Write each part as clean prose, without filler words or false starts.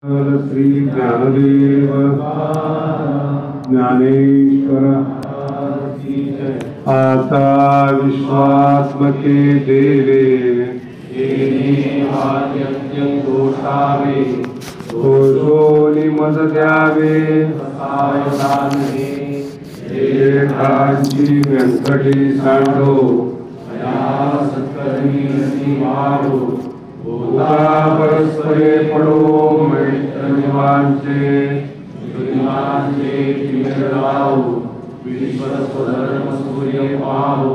श्री ज्ञानदेव ज्ञानेश्वर आता विश्वात्मके देवे दोषो निमज द्यावे कांची व्यंकटी सांडो परस्परे पडो मैत्रिवांचे विश्व स्वधर्म सूर्य पाहो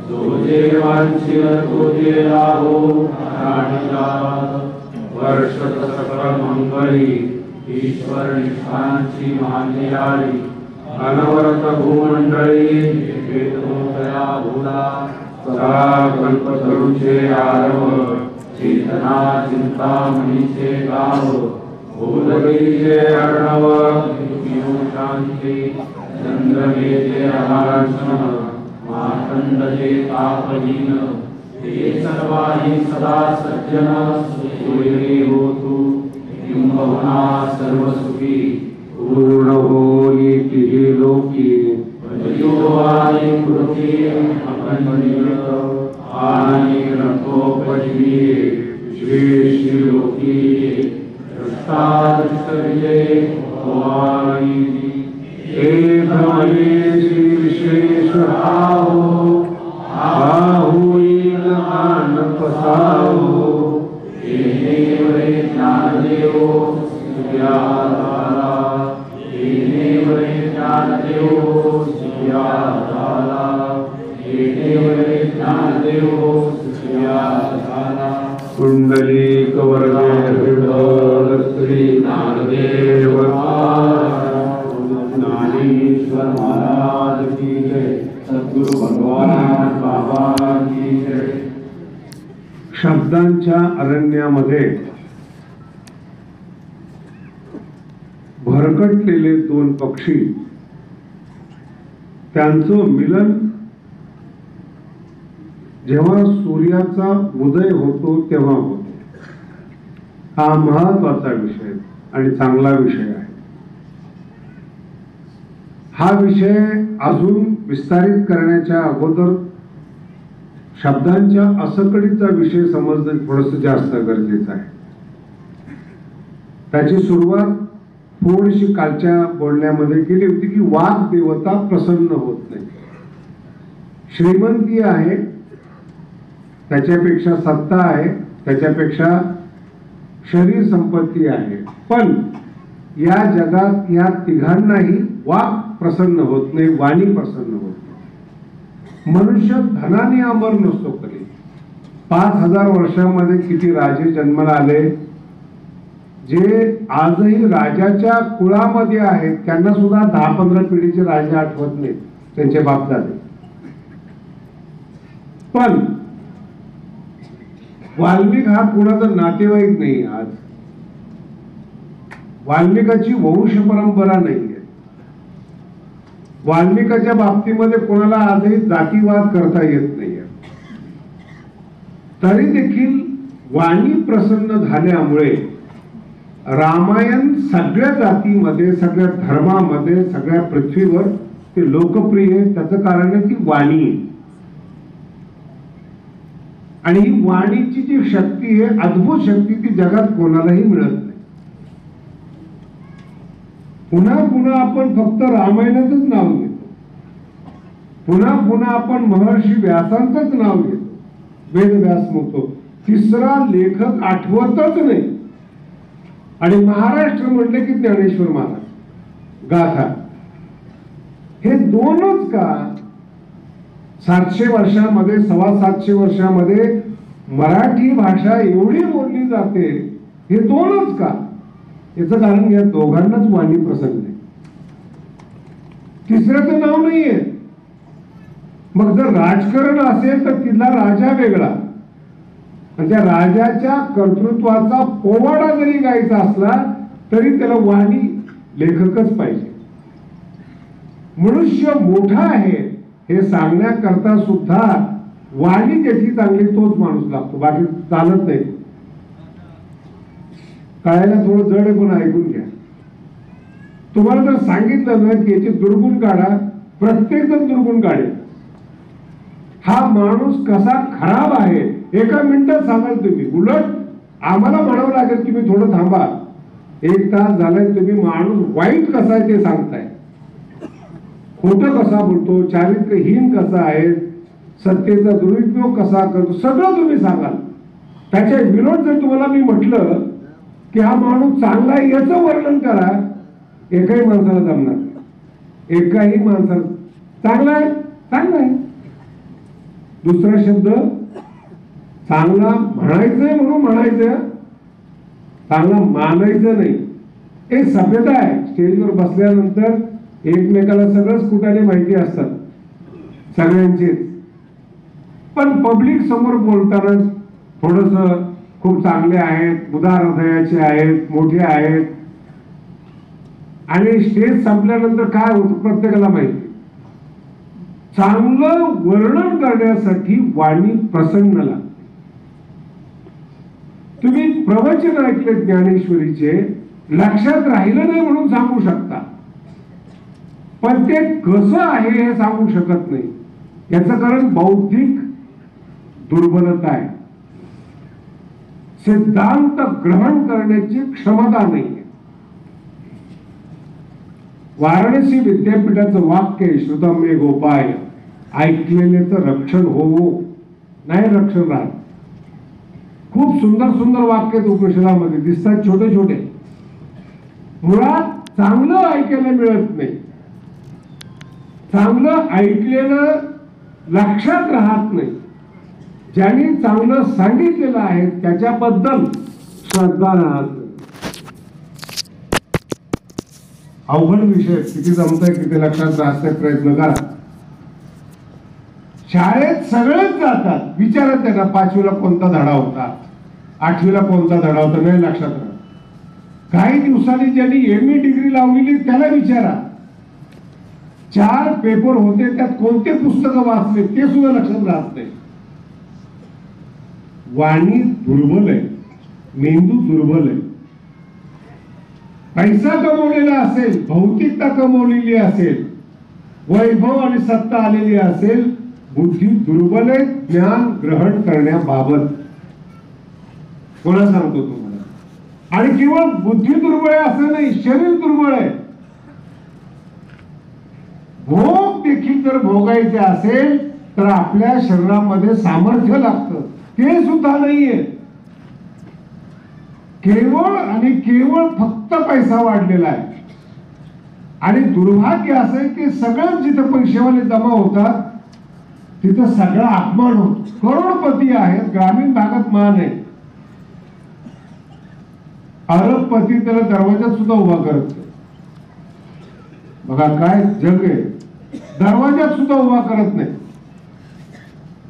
जो देवांची तो लाभो वर्षत सकळ मंगळी ईश्वर निष्ठांची मानली आली अनवरत भूमंडळी वेदोदया भूला सदा कल्पतरुचे आरव चेतना चिंतामणीचे गाव भूलगिरीचे अर्णव शांती चंद्रमेचे अहारक्षण मार्तंडचे तापहीन ते सर्वाही सदा सज्जन सूर्ये होतु किंबहुना सर्व सुखी पूर्ण होई तिही लोकी वयोवाई कृती अखंडित आणि रथोपजीवे श्री श्री लोकी दृष्टादृष्ट विजय भवानी एक मने श्री विश्वेश्वर आहुईल मान पसावो एनेवरे ज्ञानदेव सुयाधारा एनेवरे ज्ञानदेव सुयाधारा एनेवरे ज्ञानदेव सुयाधारा कुंडलीक वरदे हृदय श्री ज्ञानदेव ज्ञानेश्वर महाराज की जय सद्गुरु भगवान बाबा की जय। शब्दांच्या अरण्यामध्ये भरकटलेले दोन पक्षी त्यांचं मिलन जेव्हा सूर्याचा उदय होतो तेव्हा होतो। हा महत्वाचा विषय आणि चांगला विषय आहे। हा विषय अजून विस्तारित करण्याच्या अगोदर शब्दांच्या असकडीचा विषय समजणं थोडंसं जास्त गरजेचं आहे। त्याची सुरुवात थोडीशी कालच्या बोलण्यामध्ये केली होती की वाघ देवता प्रसन्न होत नाही। श्रीमंती आहे, त्याच्यापेक्षा सत्ता आहे, त्याच्यापेक्षा शरीर संपत्ती आहे, पण या जगात या तिघांनाही वाघ प्रसन्न होत नाही, वाणी प्रसन्न होत नाही। मनुष्य धनाने अमर नसतो कधी। 5000 वर्षांमध्ये किती राजे जन्माला आले जे आजही राजाच्या कुळामध्ये आहेत, त्यांना सुद्धा 10-15 पिढीचे राजे आठवत नाहीत, त्यांचे बापदादे। पण वाल्मिक हा कुणाचा नातेवाईक नाही। आज वाल्मिकाची वंश परंपरा नाहीये। वाल्मिकाच्या बाबतीमध्ये कोणाला आजही जातीवाद करता येत नाहीये। तरी देखील वाणी प्रसन्न झाल्यामुळे रामायण सगळ्या जातीमध्ये, सगळ्या धर्मामध्ये, सगळ्या पृथ्वीवर ते लोकप्रिय आहे। त्याचं कारण आहे ती वाणी आहे। आणि ही वाणीची जी शक्ती आहे, अद्भुत शक्ती, ती जगात कोणालाही मिळत नाही। पुन्हा पुन्हा आपण फक्त रामायणाचंच नाव घेतो, पुन्हा पुन्हा आपण महर्षी व्यासांचंच नाव घेतो, वेदव्यास म्हणतो, तिसरा लेखक आठवतच नाही। आणि महाराष्ट्र म्हटले की ज्ञानेश्वर महाराज गाथा, हे दोनच का 700 वर्षांमध्ये, 725 वर्षांमध्ये मराठी भाषा एवढी बोलली जाते, हे दोनच का? याचं कारण या दोघांनाच वाणी प्रसन्न आहे, तिसऱ्याचं नाव नाहीये। मग जर राजकारण असेल तर तिथला राजा वेगळा, आणि त्या राजाच्या कर्तृत्वाचा पोवाडा जरी गायचा असला तरी त्याला वाणी लेखकच पाहिजे। मनुष्य मोठा आहे हे सांगण्याकरता सुद्धा वाणी ज्याची चांगली तोच माणूस लागतो, बाकी चालत नाही। कळायला थोडं जड आहे, पण ऐकून घ्या. तुम्हाला जर सांगितलं ना की याचे दुर्गुण काढा, प्रत्येक जण दुर्गुण काढेल. हा माणूस कसा खराब आहे एका मिनिटात सांगाल तुम्ही. उलट आम्हाला म्हणावं लागेल तुम्ही थोडं थांबा, 1 तास झालाय, तुम्ही माणूस वाईट कसा आहे ते सांगताय, खोटं कसा बोलतो, चारित्र्यहीन कसा आहे, सत्तेचा दुरुपयोग कसा करतो, सगळं तुम्ही सांगाल. त्याच्या विरोध जर तुम्हाला मी म्हटलं की हा माणूस चांगला आहे याचं वर्णन करा, एकाही माणसाला जमणार नाही. एकाही माणसाला चांगला आहे, चांगला आहे. दुसरा शब्द चांगला म्हणायचंय म्हणून म्हणायचं, चांगला मानायचं नाही. एक सभ्यता आहे. स्टेजवर बसल्यानंतर एकमेकाला सगळंच कुठाने माहिती असतात सगळ्यांचे, पण पब्लिक समोर बोलताना थोडस खूप चांगले आहेत, उदार हृदयाचे आहेत, मोठे आहेत, आणि स्टेज संपल्यानंतर काय होतं प्रत्येकाला माहिती. चांगलं वर्णन करण्यासाठी वाणी प्रसन्न लागते. तुम्ही प्रवचन ऐकले ज्ञानेश्वरीचे, लक्षात राहिलं नाही म्हणून सांगू शकता, पण ते कसं आहे हे सांगू शकत नाही. याचं कारण बौद्धिक दुर्बलता आहे. सिद्धांत ग्रहण करण्याची क्षमता नाही. वाराणसी विद्यापीठाचं वाक्य आहे, श्रुतम मे गोपाय, ऐकलेलेचं रक्षण होवो, नाही रक्षण राहत. खूप सुंदर सुंदर वाक्य उपनिषदामध्ये दिसतात, छोटे छोटे. मुळात चांगलं ऐकायला मिळत नाही, चांगलं ऐकलेलं लक्षात राहत नाही. ज्यांनी चांगलं सांगितलेलं आहे त्याच्याबद्दल श्रद्धा राहत नाही. अवघड विषय, किती जमतंय किती लक्षात राहतंय प्रयत्न करा. शाळेत सगळेच जातात, विचारत त्यांना 5वीला कोणता धडा होता, 8वीला कोणता धडा होता, नाही लक्षात राहत. काही दिवसांनी ज्यांनी ME डिग्री लावलेली त्याला विचारा, 4 पेपर होते त्यात कोणते पुस्तकं वाचले ते सुद्धा लक्षात राहत नाही. वाणी दुर्बल आहे, मेंदू दुर्बल आहे. पैसा कमवलेला असेल, भौतिकता कमवलेली असेल, वैभव आणि सत्ता आलेली असेल, बुद्धी दुर्बल आहे ज्ञान ग्रहण करण्याबाबत. कोणा सांगतो तुम्हाला? आणि केवळ बुद्धी दुर्बळ आहे असं नाही, शरीर दुर्बळ आहे. भोग देखील जर भोगायचे असेल तर आपल्या शरीरामध्ये सामर्थ्य लागतं, ते सुद्धा नाहीये. केवळ आणि केवळ फक्त पैसा वाढलेला आहे. आणि दुर्भाग्य असं आहे की सगळं जिथं पैसेवाले जमा होतात तिथं सगळा अपमान होतो. करोडपती आहेत, ग्रामीण भागात मान आहे. अरबपती त्याला दरवाजात सुद्धा उभा करत नाही. बघा काय जग आहे, दरवाजात सुद्धा उभा करत नाही.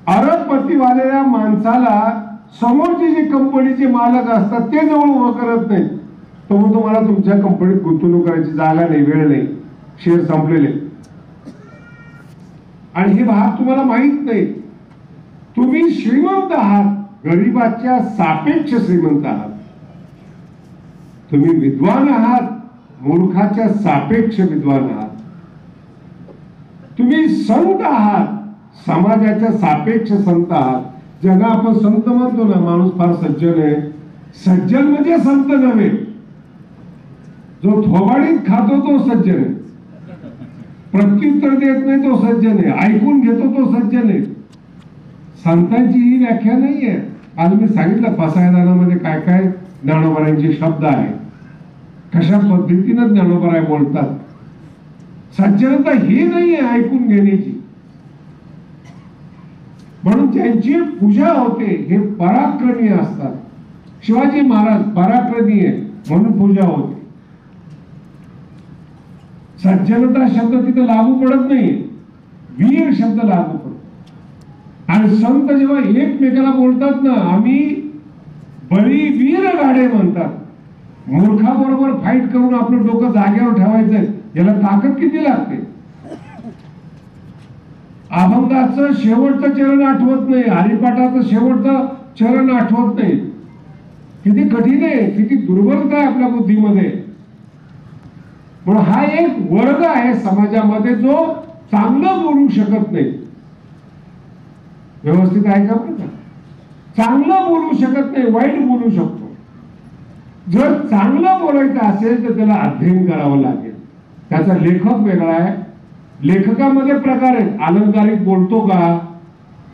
अरबपती वालेल्या माणसाला समोरचे जे कंपनीचे मालक असतात ते जवळ उभं करत नाही. तो म्हणतो मला तुमच्या कंपनीत गुंतवणूक करायची जागा नाही, वेळ नाही, शेअर संपलेले. आणि हे भाग तुम्हाला माहित नाही. तुम्ही श्रीमंत आहात, गरिबाच्या सापेक्ष श्रीमंत आहात. तुम्ही विद्वान आहात, मूर्खाच्या सापेक्ष विद्वान आहात. तुम्ही संत आहात, समाजाच्या सापेक्ष संत आहात. ज्यांना आपण संत म्हणतो ना, माणूस फार सज्जन आहे, सज्जन म्हणजे संत नव्हे. जो थोबाडीत खातो तो सज्जन आहे, प्रत्युत्तर देत नाही तो सज्जन आहे, ऐकून घेतो तो सज्जन आहे. संतांची ही व्याख्या नाहीये. आज मी सांगितलं पसायदानामध्ये काय काय ज्ञानोबारांचे शब्द आहेत, कशा पद्धतीनं ज्ञानोबराय बोलतात. सज्जनता ही नाहीये ऐकून घेण्याची. म्हणून ज्यांची पूजा होते हे पराक्रमी असतात. शिवाजी महाराज पराक्रमी आहे म्हणून पूजा होते. सज्जनता शब्द तिथे लागू पडत नाही, वीर शब्द लागू पडतो. आणि संत जेव्हा एकमेकाला बोलतात ना, आम्ही बळी वीर गाडे म्हणतात. मूर्खाबरोबर फाईट करून आपलं डोकं जागेवर ठेवायचंय, याला ताकद किती लागते. अभंगाचं शेवटचं चरण आठवत नाही, हरिपाठाचं शेवटचं चरण आठवत नाही. किती कठीण आहे, किती दुर्बलता आहे आपल्या बुद्धीमध्ये. म्हणून हा एक वर्ग आहे समाजामध्ये जो चांगलं बोलू शकत नाही. व्यवस्थित आहे का बरं का? चांगलं बोलू शकत नाही, वाईट बोलू शकतो. जर चांगलं बोलायचं असेल तर त्याला अध्ययन करावं लागेल. त्याचा लेखक वेगळा आहे. लेखकामध्ये प्रकार आहेत. अलंकारिक बोलतो का,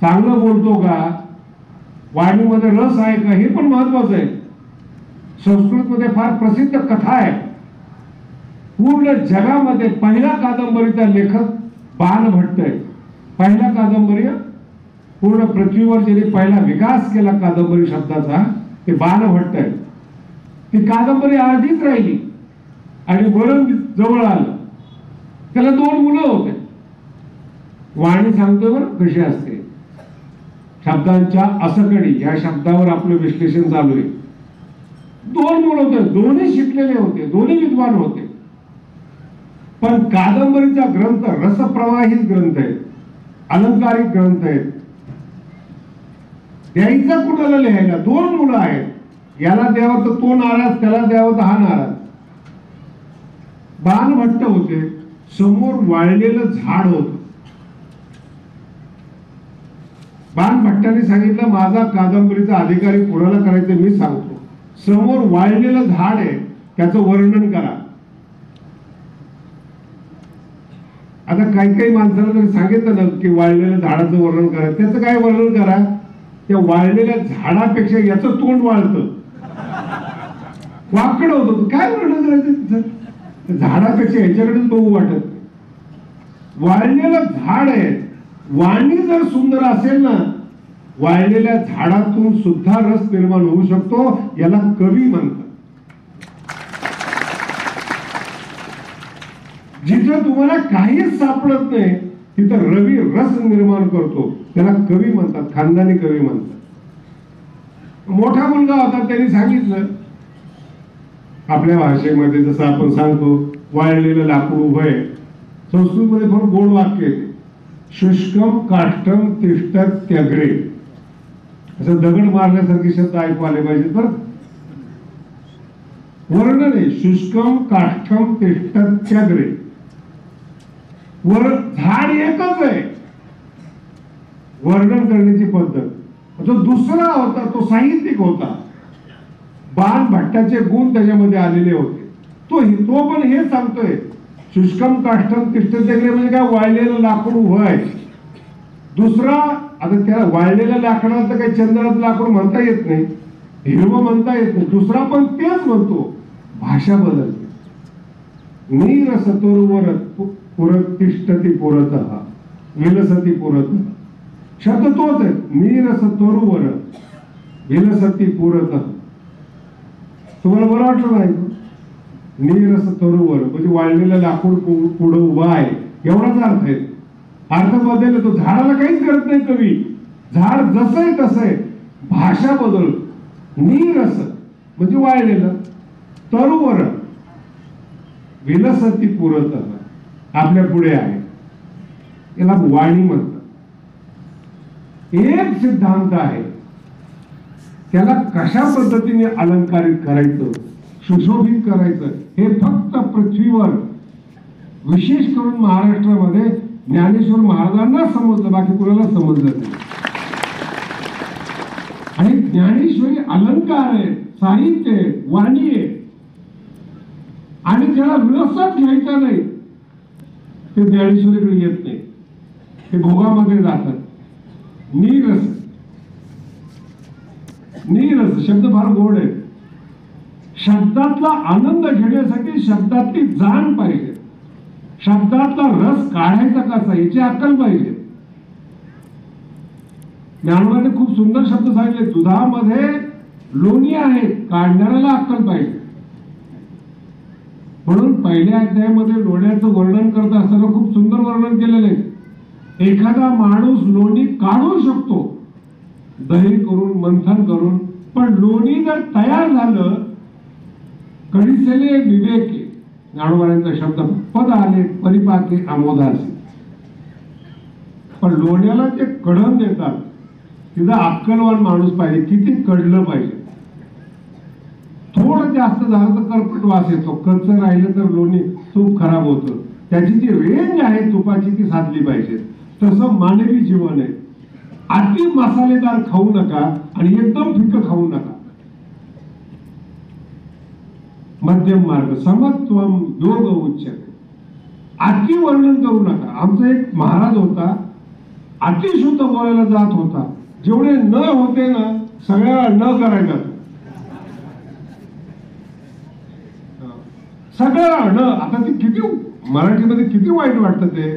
चांगलं बोलतो का, वाणीमध्ये रस आहे का, हे पण महत्वाचं आहे. संस्कृतमध्ये फार प्रसिद्ध कथा आहे. पूर्ण जगामध्ये पहिला कादंबरीचा लेखक बाणभट्ट आहे. पहिला कादंबरी, पूर्ण पृथ्वीवर ज्याने पहिला विकास केला कादंबरी शब्दाचा, ते बाणभट्ट आहे. ती कादंबरी अर्धीच राहिली आणि वरण जवळ आलं. त्याला 2 मुलं होते. वाणी सांगतोय बरं कशी असते. शब्दांच्या असकडी या शब्दावर आपलं विश्लेषण चालू आहे. 2 मुलं होते, दोन्ही शिकलेले होते, दोन्ही विद्वान होते. पण कादंबरीचा ग्रंथ रसप्रवाहित ग्रंथ आहे, अलंकारिक ग्रंथ आहे. द्यायचा कुणाला लिहायला? 2 मुलं आहेत. याला द्यावं तर तो नाराज, त्याला द्यावं तर हा नाराज. बाणभट्ट होते, समोर वाळलेलं झाड होत. बाणभट्टाने सांगितलं माझा कादंबरीचा अधिकारी कोणाला करायचं मी सांगतो. समोर वाळलेलं झाड आहे, त्याचं वर्णन करा. आता काही काही माणसाला जर सांगितलं ना की वाळलेल्या झाडाचं वर्णन करा, त्याचं काय वर्णन करा? त्या वाळलेल्या झाडापेक्षा याचं तोंड वाळतं, वाकड होतं. काय वर्णन करायचं? झाडापेक्षा ह्याच्याकडेच बघू वाटत. वाळलेलं झाड आहे. वाणी जर सुंदर असेल ना, वाळलेल्या झाडातून सुद्धा रस निर्माण होऊ शकतो. याला कवी म्हणतात. जिथं तुम्हाला काहीच सापडत नाही तिथं रवी रस निर्माण करतो. त्याला कवी म्हणतात, खानदानी कवी म्हणतात. मोठा मुलगा होता, त्यांनी सांगितलं आपल्या भाषेमध्ये जसं आपण सांगतो वाळलेलं लाकूड उभं आहे. संस्कृतमध्ये फार गोड वाक्य आहे, शुष्कम काष्टम तिष्ठत त्यग्रे. असं दगड मारल्यासारखे शब्द ऐकू आले पाहिजेत बरं. वर्णन आहे, शुष्कम काष्टम तिष्ठत त्यग्रे. वर झाड एकच आहे, वर्णन करण्याची पद्धत. जो दुसरा होता तो साहित्यिक होता. बाणभट्टाचे गुण त्याच्यामध्ये आलेले होते. तो पण हे सांगतोय, शुष्कम काष्टम तिष्ठत त्यग्रे म्हणजे काय? वाळलेलं लाकूड उभं आहे. दुसरा, आता त्या वाळलेल्या लाकडाला तर काही चंदनाचं लाकूड म्हणता येत नाही, हिरवं म्हणता येत नाही. दुसरा पण तेच म्हणतो, भाषा बदलते. नीरस तरुवर पुरत तिष्ठती पुरतः विलसती पुरतः. शब्द तोच आहे, नीरस तरुवर विलसती पुरतः. तुम्हाला बरं वाटलं नाही? नीरस तरुवर म्हणजे वाळलेलं लाकूड पुढं उभा आहे, एवढाच अर्थ आहे. अर्थ बदलले तो. झाडाला काहीच करत नाही कवी. झाड जसं आहे तसं आहे, भाषा बदल. नीरस म्हणजे वाळलेलं, तरुवर विलसती पुरतः आपल्या पुढे आहे, याला वाणी म्हणतात. एक सिद्धांत आहे, त्याला कशा पद्धतीने अलंकारित करायचं, सुशोभित करायचं, हे फक्त पृथ्वीवर विशेष करून महाराष्ट्रामध्ये ज्ञानेश्वर महाराजांना समजलं, बाकी कुणाला समजलं नाही. आणि ज्ञानेश्वरी अलंकार आहे, साहित्य आहे, वाणी आहे. आणि ज्याला रसच घ्यायचा नाही ते ज्ञानेश्वरीकडे येत नाही, ते भोगामध्ये जातात. नीरस, नीरस शब्द फार गोड आहे. शब्दातला आनंद घेण्यासाठी शब्दातली जाण पाहिजे, शब्दातला रस काढायचा कसा याची अक्कल पाहिजे. ज्ञानोबाने खूप सुंदर शब्द सांगितले, दुधामध्ये लोणी आहे, काढणाऱ्याला अक्कल पाहिजे. म्हणून पहिल्या अध्यायामध्ये लोण्याचं वर्णन करत असताना खूप सुंदर वर्णन केलेलं आहे. एखादा माणूस लोणी काढू शकतो दही करून, मंथन करून, पण लोणी जर तयार झालं, कढीसेले विवेके, ज्ञानोबांचा शब्द पद आले परिपाके आमोदासे. पण लोण्याला जे कढण देतात तिथं अक्कलवान माणूस पाहिजे, किती कढलं पाहिजे. थोडं जास्त झालं तर करपट वास येतो, कच्च राहिलं तर लोणी तूप खराब होतं. त्याची जी रेंज आहे तुपाची ती साधली पाहिजे. तसं मानवी जीवन आहे. अति मसालेदार खाऊ नका आणि एकदम फिकं खाऊ नका. मध्यम मार्ग, समत्वम योग उच्यते. अति वर्णन करू नका. आमचा एक महाराज होता, अतिशुद्ध बोलायला जात होता. जेवढे न होते ना सगळ्या न करायला, सगळं न. आता ते किती मराठीमध्ये किती वाईट वाटतं ते.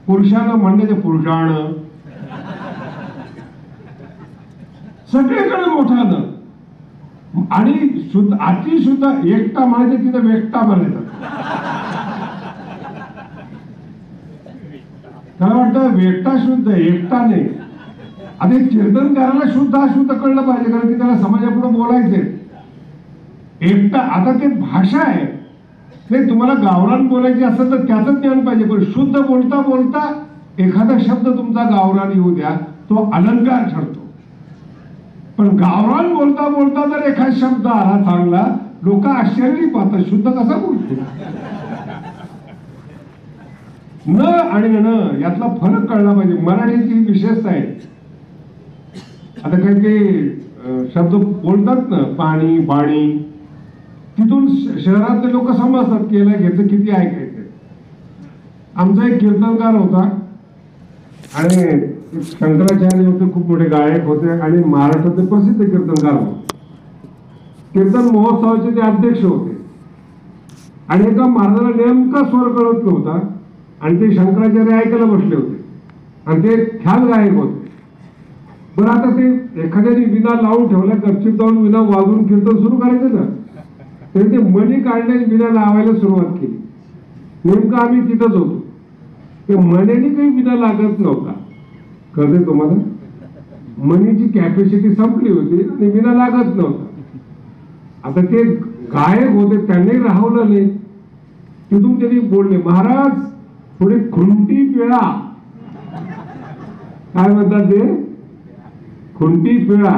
पुरुषानं म्हणण्याचे पुरुषानं, सगळीकडे मोठा न. आणि शुद्ध अतिशुद्ध एकटा म्हणायचं तिथं वेगटा म्हणायचं. काय वाटतं वेगटा शुद्ध एकटा नाही. आता कीर्तनकाराला शुद्ध अशुद्ध कळलं पाहिजे, कारण की त्याला समाजापुढे बोलायचंय. एकटा आता ते भाषा आहे, ते तुम्हाला गावरान बोलायची असेल तर त्याचं ज्ञान पाहिजे. पण शुद्ध बोलता बोलता एखादा शब्द तुमचा गावरान येऊ द्या, तो अलंकार ठरतो. पण गावरान बोलता बोलता जर एखादा शब्द आला चांगला, लोक आश्चर्य पाहतात, शुद्ध कसा बोलतो. न आणि न यातला फरक कळला पाहिजे. मराठीची विशेषता आहे. आता काही काही शब्द बोलतात ना, पाणी पाणी, तिथून शहरातले लोक समजतात की याला घ्यायचं किती ऐकायचं. आमचा एक कीर्तनकार होता आणि शंकराचार्य होते, खूप मोठे गायक होते आणि महाराष्ट्रातले प्रसिद्ध कीर्तनकार होते. कीर्तन महोत्सवाचे ते अध्यक्ष होते. आणि एका महाराजाला नेमका स्वर कळत नव्हता आणि ते शंकराचार्य ऐकायला बसले होते आणि ते ख्याल गायक होते. बरं, आता ते एखाद्याने विना लावून ठेवला, गपचीप जाऊन विना वाजवून कीर्तन सुरू करायचं ना, तरी ते मणी काढण्याने विना लावायला सुरुवात केली. नेमकं आम्ही तिथंच होतो. ते मण्याने काही विना लागत नव्हता. कळते तुम्हाला, मनीची कॅपॅसिटी संपली होती आणि विना लागत नव्हता. आता ते गायक होते, त्यांनी राहवलं नाही. तिथून त्यांनी बोलले, महाराज थोडी खुंटी पिळा. काय म्हणतात ते, खुंटी पिळा.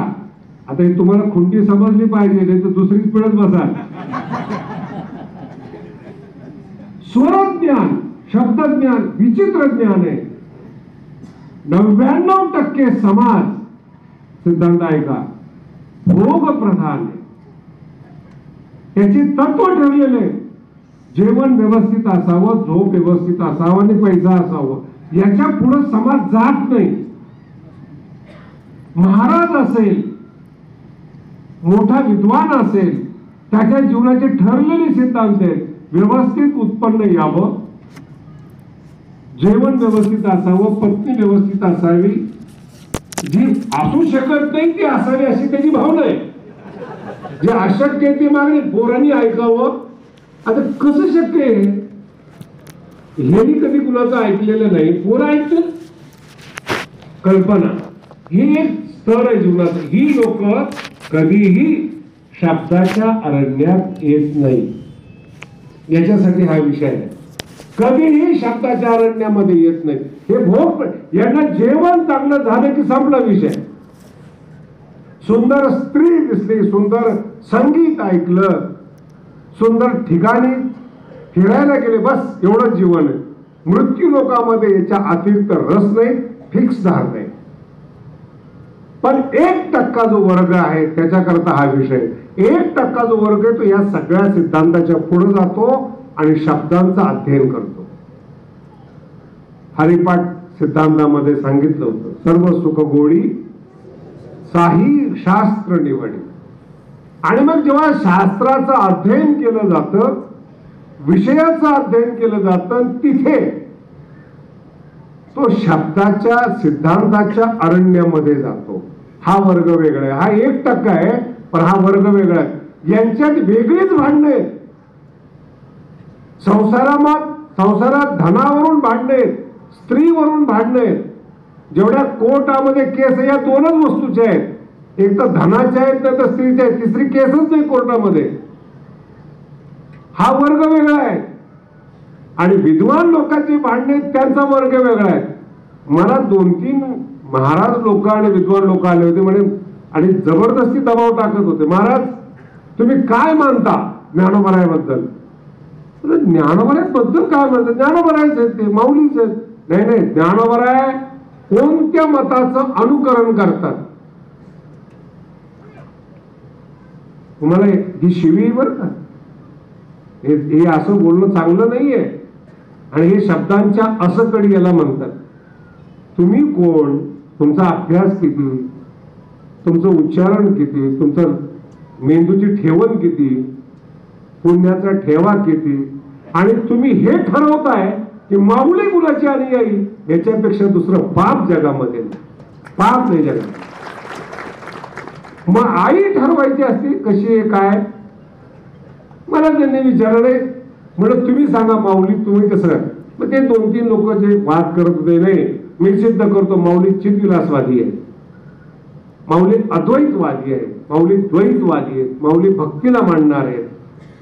आता हे तुम्हाला खुंटी समजली पाहिजे, नाही तर दुसरीच पिळत बसा. स्वरज्ञान, शब्दज्ञान विचित्र ज्ञान आहे. 99% समाज सिद्धांत ऐका भोग प्रधान आहे. त्याचे तत्व ठरलेले, जेवण व्यवस्थित असावं, झोप व्यवस्थित असावं आणि पैसा असावं. याच्या पुढे समाज जात नाही. महाराज असेल, मोठा विद्वान असेल, त्याच्या जीवनाचे ठरलेले सिद्धांत आहेत. व्यवस्थित उत्पन्न यावं, जेवण व्यवस्थित असावं, पत्नी व्यवस्थित असावी, जी असू शकत नाही ती असावी अशी त्याची भावना आहे. जे अशक्य आहे ते मागणी पोरांनी ऐकावं. आता कसं शक्य आहे, हे कधी कुणाचं ऐकलेलं नाही, पोरं ऐकतील. कल्पना ही एक स्तर आहे जीवनाचं. ही लोक कधीही शब्दाच्या अरण्यात येत नाही. याच्यासाठी हा विषय आहे. कधीही शब्दाच्या अरण्यामध्ये येत नाही. हे भोग, यांना जेवण चांगलं झालं की संपला विषय. सुंदर स्त्री दिसली, सुंदर संगीत ऐकलं, सुंदर ठिकाणी फिरायला गेले, बस एवढंच जीवन आहे. मृत्यू लोकांमध्ये याच्या अतिरिक्त रस नाही, फिक्स धार नाही. पण 1% जो वर्ग आहे त्याच्याकरता हा विषय. 1% जो वर्ग आहे तो या सगळ्या सिद्धांताच्या पुढे जातो आणि शब्दांचं अध्ययन करतो. हरिपाठ सिद्धांतामध्ये सांगितलं होतं, सर्व सुख गोडी साही शास्त्र निवडी. आणि मग जेव्हा शास्त्राचं अध्ययन केलं जातं, विषयाचं अध्ययन केलं जातं, तिथे तो शब्दाच्या सिद्धांताच्या अरण्यामध्ये जातो. हा वर्ग वेगळा आहे. हा 1% आहे, पण हा वर्ग वेगळा आहे. यांच्यात वेगळीच भांडणे आहेत. संसारात धनावरून भांडणे आहेत, स्त्रीवरून भांडणे आहेत. जेवढ्या कोर्टामध्ये केस या 2च वस्तूच्या आहेत, एक तर धनाच्या आहेत ना तर स्त्रीच्या आहेत. तिसरी केसच नाही कोर्टामध्ये. हा वर्ग वेगळा आहे. आणि विद्वान लोकांची भांडणे त्यांचा वर्ग वेगळा आहे. मला 2-3 महाराज लोक आणि विद्वान लोक आले होते म्हणे आणि जबरदस्ती दबाव टाकत होते, महाराज तुम्ही काय मानता ज्ञानोबरायाबद्दल? ज्ञानोबरायाबद्दल काय म्हणतात? ज्ञानोबरायच आहेत, ते माऊलीच आहेत. नाही नाही, ज्ञानोबराय कोणत्या मताचं अनुकरण करतात? तुम्हाला ही शिवी बरं का, हे असं बोलणं चांगलं नाहीये. आणि हे शब्दांच्या असकडी याला म्हणतात. तुम्ही कोण, तुमचा अभ्यास किती, तुमचं उच्चारण किती, तुमचं मेंदूची ठेवण किती, पुण्याचा ठेवा किती, आणि तुम्ही हे ठरवताय की माऊली कुणाची अनुयायी, याच्यापेक्षा दुसरं पाप जगामध्ये नाही. पाप नाही जगात. मग आई ठरवायची असते कशी आहे काय? मला त्यांनी विचारले, म्हणलं तुम्ही सांगा माऊली तुम्ही कसं? मग ते 2-3 लोक जे वाद करत होते, नाही मी सिद्ध करतो माऊली चिद्विलासवादी आहे, माऊली अद्वैतवादी आहे, माऊली द्वैतवादी आहेत, माऊली भक्तीला मानणार आहेत,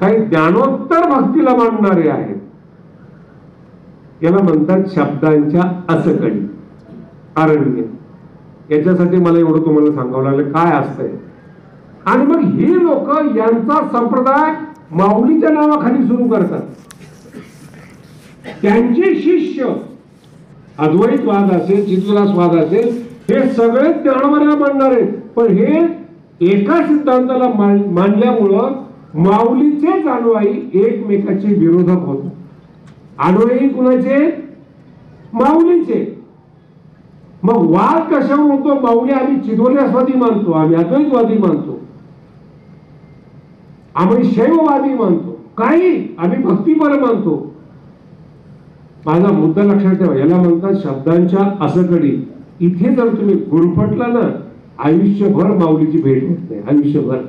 काही ज्ञानोत्तर भक्तीला मानणारे आहेत. याला म्हणतात शब्दांच्या असकडी, अरण्य. याच्यासाठी मला एवढं तुम्हाला सांगावं लागलं काय असतंय. आणि मग ही लोक यांचा संप्रदाय माऊलीच्या नावाखाली सुरू करतात. त्यांचे शिष्य अद्वैतवाद असेल, चिद्विलासवाद असेल, हे सगळे ज्ञानोबराया मानणार आहेत. पण हे एका सिद्धांताला मानल्यामुळं माऊलीचेच अनुयायी एकमेकाचे विरोधक होतात. अनुयायी कुणाचे? माऊलीचे. मग वाद कशावर होतो? माऊली आम्ही चिद्विलासवादी मानतो, आम्ही अद्वैतवादी मानतो, आम्ही शैववादी मानतो, काही आम्ही भक्तीपर मानतो. माझा मुद्दा लक्षात ठेवा, याला म्हणतात शब्दांच्या असकडी. इथे जर तुम्ही गुरफटला ना, आयुष्यभर माऊलीची भेट होत नाही. आयुष्यभर.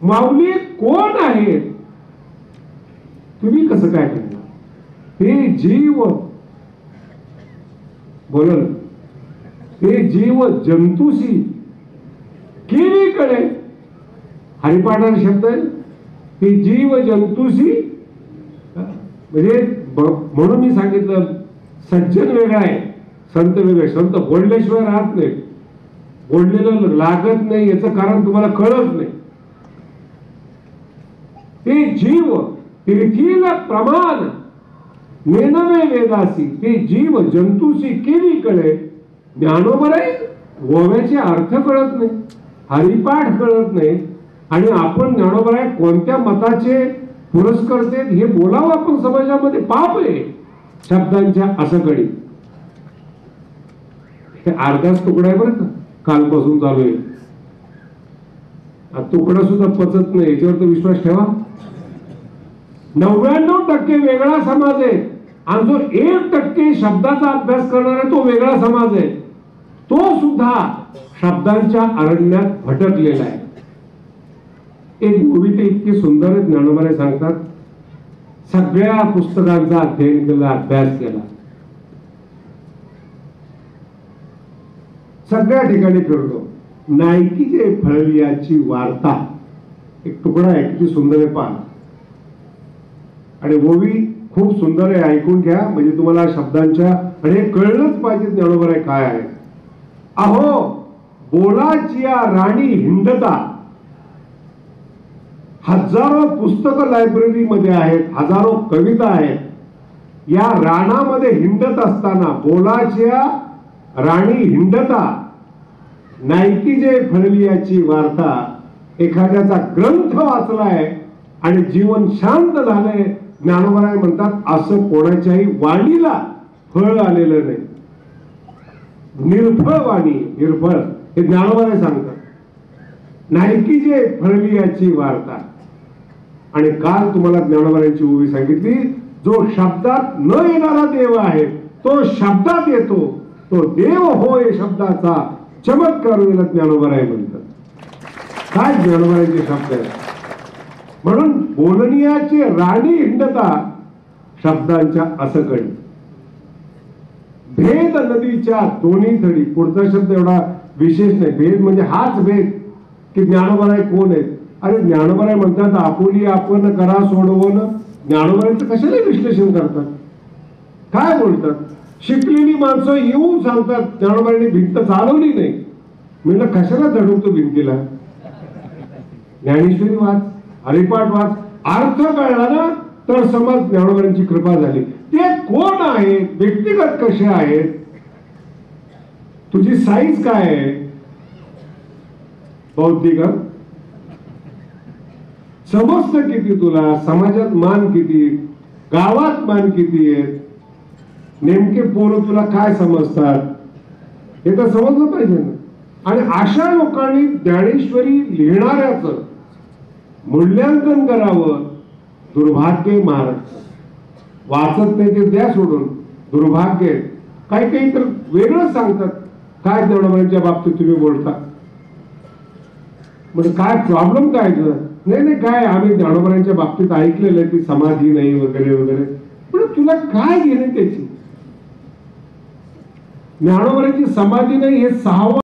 माऊली कोण आहेत तुम्ही कसं काय करणार? हे जीव, बोल ना, हे जीव जंतुसी केळीकडे, हरिपाठाचा शब्द आहे. हे जीव जंतुसी, म्हणजे म्हणून मी सांगितलं सज्जन वेगळा आहे, संत वेगळे. संत बोलल्याशिवाय राहत नाही, बोललेलं लागत नाही, याचं कारण तुम्हाला कळत नाही. ते जीव तीर्थीला प्रमाण नेनवे वेदासी, ते जीव जंतुसी केली कळे. ज्ञानोबराय ओव्याचे अर्थ कळत नाही, हरिपाठ कळत नाही, आणि आपण ज्ञानोबराय कोणत्या मताचे पुरस्कर्ते हे बोलावं आपण समाजामध्ये. पाप आहे शब्दांच्या असकडी. हे अर्धाच तुकडा आहे बरं का, कालपासून चालू आहे. तुकडा सुद्धा पचत नाही, याच्यावर तर विश्वास ठेवा. 99% वेगळा समाज आहे, आणि जो 1% शब्दाचा अभ्यास करणार आहे तो वेगळा समाज आहे. तो सुद्धा शब्दांच्या अरण्यात भटकलेला आहे. एक कविता इतकी सुंदर आहे, ज्ञानोबराय सांगतात, सगळ्या पुस्तकांचा अध्ययन केला, अभ्यास केला, सगळ्या ठिकाणी फिरलो, नायकीचे फळवियाची वार्ता. एक तुकडा आहे, किती सुंदर आहे पहा. आणि ओवी खूप सुंदर आहे, ऐकून घ्या, म्हणजे तुम्हाला शब्दांच्या, आणि हे कळलंच पाहिजे ज्ञानोबराय काय आहे. अहो बोलाची राणी हिंडता, हजारो पुस्तकं लायब्ररीमध्ये आहेत, हजारो कविता आहेत. या रानामध्ये हिंडत असताना बोलाच्या राणी हिंडता, नायकीचे फळवियाची वार्ता. एखाद्याचा ग्रंथ वाचलाय आणि जीवन शांत झालंय. ज्ञानोबराय म्हणतात असं कोणाच्याही वाणीला फळ आलेलं नाही. निर्फळ वाणी, निर्फळ, हे ज्ञानोबराय सांगतात. नायकीचे फळवियाची वार्ता. आणि काल तुम्हाला ज्ञानोबरायांची ओवी सांगितली, जो शब्दात न येणारा देव आहे तो शब्दात येतो, तो देव होय शब्दाचा चमत्कार होईल, ज्ञानोबराय म्हणतात. काय ज्ञानोबरायांचे शब्द आहेत. म्हणून बोलणीयाची राणी हिंडता, शब्दांच्या असकडी. भेद नदीच्या दोन्ही थडी. पुढचा शब्द एवढा विशेष नाही, भेद म्हणजे हाच भेद की ज्ञानोबराय कोण आहेत. अरे ज्ञानोबराय म्हणतात आपुली आपण करा सोडवून. ज्ञानोबरायचं कशाला विश्लेषण करतात, काय बोलतात. शिकलेली माणसं येऊन सांगतात ज्ञानोबरायांनी भिंत चालवली नाही. म्हणलं कशाला धडवतो भिंतीला, ज्ञानेश्वरी वाच, हरिपाठ वाच, अर्थ कळला ना तर समज ज्ञानोबांची कृपा झाली. ते कोण आहेत, व्यक्तिगत कसे आहेत, तुझी साईज काय आहे बौद्धिक, समजतं किती तुला, समाजात मान किती, गावात मान किती आहेत, नेमके पोरं तुला काय समजतात हे तर समजलं पाहिजे ना. आणि अशा लोकांनी ज्ञानेश्वरी लिहिणाऱ्याचं मूल्यांकन करावं. दुर्भाग्य महाराज वाचत नाही ते द्या सोडून, दुर्भाग्य. काही काही तर वेगळं सांगतात. काय ज्ञानोबांच्या बाबतीत तुम्ही बोलता म्हणजे काय प्रॉब्लेम काय? नाही नाही काय आम्ही ज्ञानोबांच्या बाबतीत ऐकलेलं आहे की समाधी नाही वगैरे वगैरे. पण तुला काय घेणे त्याची? ज्ञानोबांची समाधी नाही हे 6